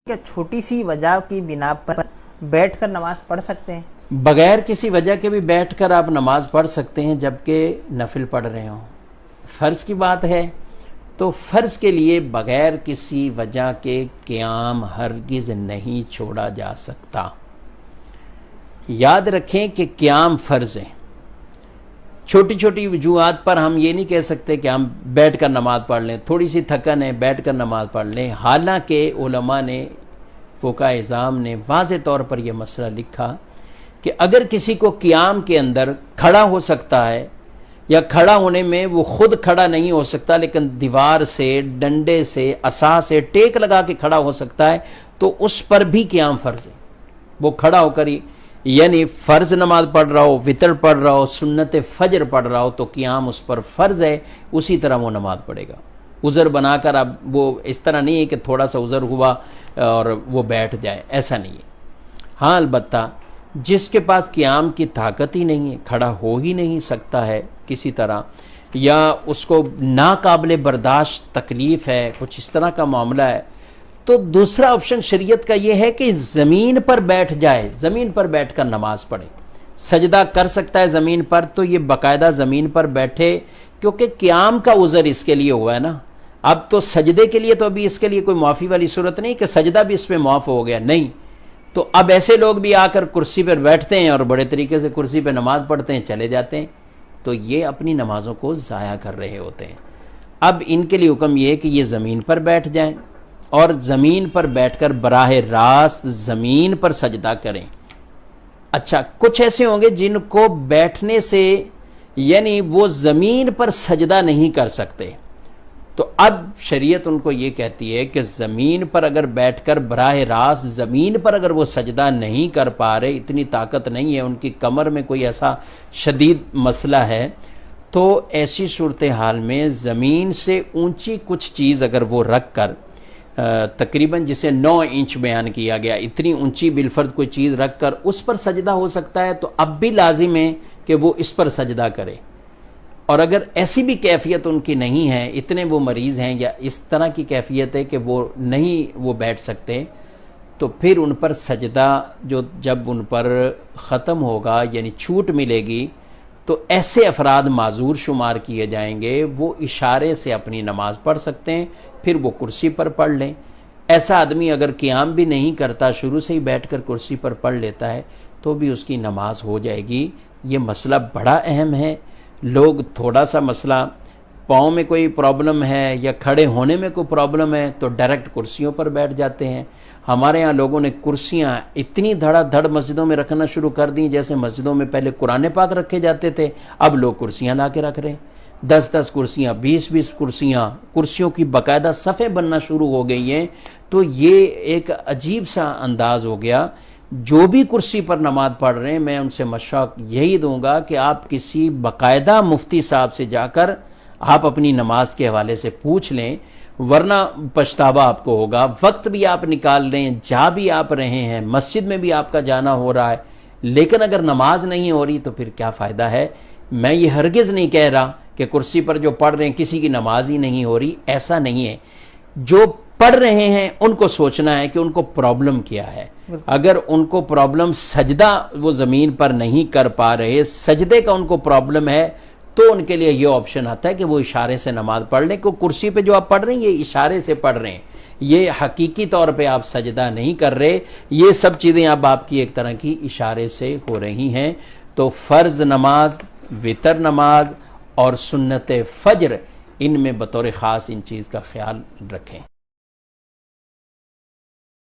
کیا چھوٹی سی وجہ کی بنا پر بیٹھ کر نماز پڑھ سکتے ہیں؟ بغیر کسی وجہ کے بھی بیٹھ کر آپ نماز پڑھ سکتے ہیں جبکہ نفل پڑھ رہے ہوں۔ فرض کی بات ہے تو فرض کے لیے بغیر کسی وجہ کے قیام ہرگز نہیں چھوڑا جا سکتا۔ یاد رکھیں کہ قیام فرض ہے۔ چھوٹی چھوٹی وجوہات پر ہم یہ نہیں کہہ سکتے کہ ہم بیٹھ کر نماز پڑھ لیں، تھوڑی سی تھکن ہے بیٹھ کر نماز پڑھ لیں۔ حالانکہ علماء نے، فقہاء اعظام نے واضح طور پر یہ مسئلہ لکھا کہ اگر کسی کو قیام کے اندر کھڑا ہو سکتا ہے یا کھڑا ہونے میں وہ خود کھڑا نہیں ہو سکتا لیکن دیوار سے، ڈنڈے سے، عصا سے ٹیک لگا کے کھڑا ہو سکتا ہے تو اس پر بھی قیام فرض ہے۔ وہ کھڑا ہو کر یعنی فرض نماز پڑھ رہا ہو، وتر پڑھ رہا ہو، سنت فجر پڑھ رہا ہو تو قیام اس پر فرض ہے، اسی طرح وہ نماز پڑھے گا۔ عذر بنا کر اب وہ اس طرح نہیں ہے کہ تھوڑا سا عذر ہوا اور وہ بیٹھ جائے، ایسا نہیں ہے۔ ہاں البتہ جس کے پاس قیام کی طاقت ہی نہیں ہے، کھڑا ہو ہی نہیں سکتا ہے کسی طرح، یا اس کو ناقابل برداشت تکلیف ہے، کچھ اس طرح کا معاملہ ہے، تو دوسرا آپشن شریعت کا یہ ہے کہ زمین پر بیٹھ جائے، زمین پر بیٹھ کر نماز پڑھے۔ سجدہ کر سکتا ہے زمین پر تو یہ باقاعدہ زمین پر بیٹھے، کیونکہ قیام کا عذر اس کے لیے ہوا ہے نا۔ اب تو سجدے کے لیے تو ابھی اس کے لیے کوئی معافی والی صورت نہیں کہ سجدہ بھی اس پہ معاف ہو گیا، نہیں۔ تو اب ایسے لوگ بھی آ کر کرسی پر بیٹھتے ہیں اور بڑے طریقے سے کرسی پہ نماز پڑھتے ہیں، چلے جاتے ہیں، تو یہ اپنی نمازوں کو ضائع کر رہے ہوتے ہیں۔ اب ان کے لیے حکم یہ ہے کہ یہ زمین پر بیٹھ جائیں اور زمین پر بیٹھ کر براہ راست زمین پر سجدہ کریں۔ اچھا، کچھ ایسے ہوں گے جن کو بیٹھنے سے یعنی وہ زمین پر سجدہ نہیں کر سکتے، تو اب شریعت ان کو یہ کہتی ہے کہ زمین پر اگر بیٹھ کر براہ راست زمین پر اگر وہ سجدہ نہیں کر پا رہے، اتنی طاقت نہیں ہے، ان کی کمر میں کوئی ایسا شدید مسئلہ ہے، تو ایسی صورتحال میں زمین سے اونچی کچھ چیز اگر وہ رکھ کر تقریباً جسے 9 انچ بیان کیا گیا، اتنی اونچی بالفرض کوئی چیز رکھ کر اس پر سجدہ ہو سکتا ہے، تو اب بھی لازم ہے کہ وہ اس پر سجدہ کرے۔ اور اگر ایسی بھی کیفیت ان کی نہیں ہے، اتنے وہ مریض ہیں یا اس طرح کی کیفیت ہے کہ وہ بیٹھ سکتے، تو پھر ان پر سجدہ جب ان پر ختم ہوگا یعنی چھوٹ ملے گی تو ایسے افراد معذور شمار کیے جائیں گے، وہ اشارے سے اپنی نماز پڑھ سکتے ہیں، پھر وہ کرسی پر پڑھ لیں۔ ایسا آدمی اگر قیام بھی نہیں کرتا، شروع سے ہی بیٹھ کر کرسی پر پڑھ لیتا ہے تو بھی اس کی نماز ہو جائے گی۔ یہ مسئلہ بڑا اہم ہے۔ لوگ تھوڑا سا مسئلہ پاؤں میں کوئی پرابلم ہے یا کھڑے ہونے میں کوئی پرابلم ہے تو ڈائریکٹ کرسیوں پر بیٹھ جاتے ہیں۔ ہمارے ہاں لوگوں نے کرسیاں اتنی دھڑا دھڑ مسجدوں میں رکھنا شروع کر دیں، جیسے مسجدوں میں پہلے قرآن پاک رکھے جاتے تھے، اب لوگ کرسیاں لا کے رکھ رہے ہیں۔ 10 کرسیاں، 20 کرسیاں، کرسیوں کی باقاعدہ صفیں بننا شروع ہو گئی ہیں۔ تو یہ ایک عجیب سا انداز ہو گیا۔ جو بھی کرسی پر نماز پڑھ رہے ہیں، میں ان سے مشورہ یہی دوں گا کہ آپ کسی باقاعدہ مفتی صاحب سے جا کر آپ اپنی نماز کے حوالے سے پوچھ لیں، ورنہ پچھتاوا آپ کو ہوگا۔ وقت بھی آپ نکال لیں، جا بھی آپ رہے ہیں، مسجد میں بھی آپ کا جانا ہو رہا ہے، لیکن اگر نماز نہیں ہو رہی تو پھر کیا فائدہ ہے؟ میں یہ ہرگز نہیں کہہ رہا کہ کرسی پر جو پڑھ رہے ہیں کسی کی نماز ہی نہیں ہو رہی، ایسا نہیں ہے۔ جو پڑھ رہے ہیں ان کو سوچنا ہے کہ ان کو پرابلم کیا ہے۔ اگر ان کو پرابلم سجدہ وہ زمین پر نہیں کر پا رہے، سجدے کا ان کو پرابلم ہے، تو ان کے لیے یہ آپشن آتا ہے کہ وہ اشارے سے نماز پڑھ لیں، کہ کرسی پہ جو آپ پڑھ رہے ہیں یہ اشارے سے پڑھ رہے ہیں، یہ حقیقی طور پہ آپ سجدہ نہیں کر رہے۔ یہ سب چیزیں اب آپ کی ایک طرح کی اشارے سے ہو رہی ہیں۔ تو فرض نماز، وتر نماز اور سنت فجر، ان میں بطور خاص ان چیز کا خیال رکھیں۔